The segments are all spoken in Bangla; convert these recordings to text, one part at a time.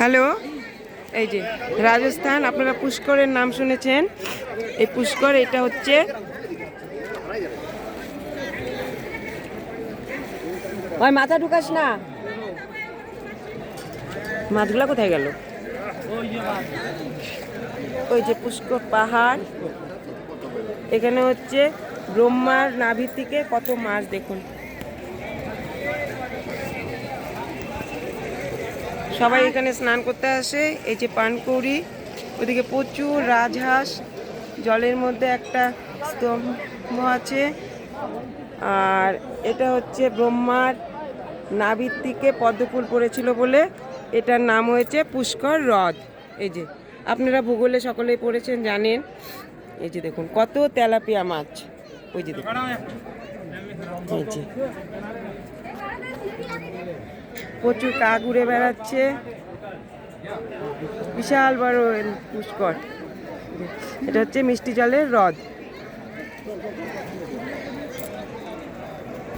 হ্যালো, এই যে রাজস্থান, আপনারা পুষ্করের নাম শুনেছেন। এই পুষ্কর, এটা হচ্ছে ওই মাথা ঢুকাস না, মাছগুলা কোথায় গেল? ওই যে পুষ্কর পাহাড়, এখানে হচ্ছে ব্রহ্মার নাভি থেকে কত মাছ দেখুন। সবাই এখানে স্নান করতে আসে। এই যে পানকৌড়ি, ওদিকে প্রচুর রাজহাঁস, জলের মধ্যে একটা স্তম্ভ আছে। আর এটা হচ্ছে ব্রহ্মার নাভির থেকে পদ্মফুল পড়েছিল বলে এটার নাম হয়েছে পুষ্কর হ্রদ। এই যে আপনারা ভূগোলে সকলেই পড়েছেন, জানেন। এই যে দেখুন কত তেলাপিয়া মাছ, ওই যে দেখুন, এই যে প্রচুর কাক উড়ে বেড়াচ্ছে। বিশাল বড় পুষ্কর। এটা হচ্ছে মিষ্টি জলের হ্রদ।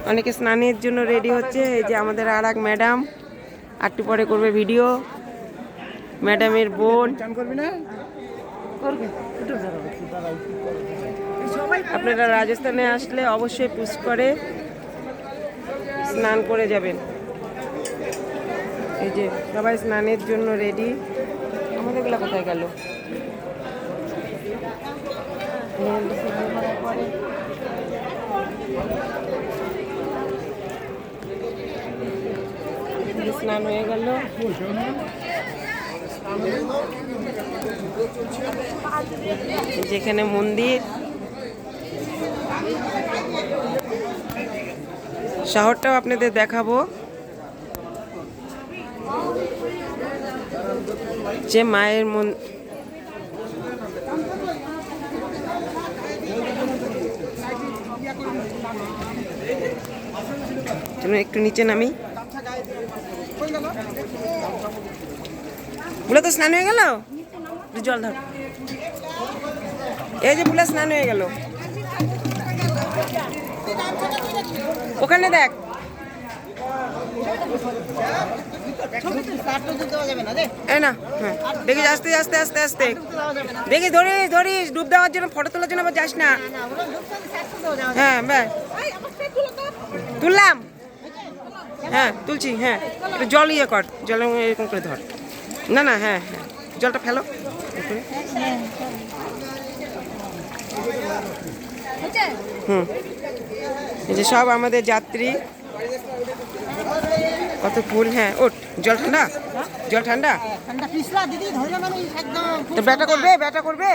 অনেকে স্নানের জন্য রেডি হচ্ছে। এই যে আমাদের আর এক ম্যাডাম, একটু পরে করবে ভিডিও। ম্যাডামের বোন। আপনারা রাজস্থানে আসলে অবশ্যই পুষ্করে স্নান করে যাবেন। এই যে সবাই স্নানের জন্য রেডি। আমাদেরগুলো কোথায় গেল? স্নান হয়ে গেল। যেখানে মন্দির, শহরটাও আপনাদের দেখাবো। যে মায়ের একটু নিচে নামি। বুলা তো স্নান হয়ে গেল, জল ধর। এই যে বুলা স্নান হয়ে গেল, ওখানে দেখ। না, হ্যাঁ দেখিস, আস্তে আস্তে আস্তে আস্তে দেখি, ধরিস ধরিস, ডুব দেওয়ার জন্য, ফটো তোলার জন্য আবার যাস না। হ্যাঁ ব্যাস, তুললাম। হ্যাঁ তুলছি, হ্যাঁ একটু জল ইয়ে কর, জল এরকম করে ধর। না না, হ্যাঁ হ্যাঁ, জলটা ফেলো। হুম, এই যে সব আমাদের যাত্রী, কত ফুল। হ্যাঁ ওঠ, জল ঠান্ডা, জল ঠান্ডা। তো ব্যাটা করবে, ব্যাটা করবে।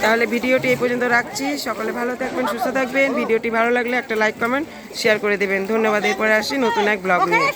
তাহলে ভিডিওটি এই পর্যন্ত রাখছি। সকলে ভালো থাকবেন, সুস্থ থাকবেন। ভিডিওটি ভালো লাগলে একটা লাইক, কমেন্ট, শেয়ার করে দেবেন। ধন্যবাদ। এরপরে আসি নতুন এক ব্লগ নিয়ে।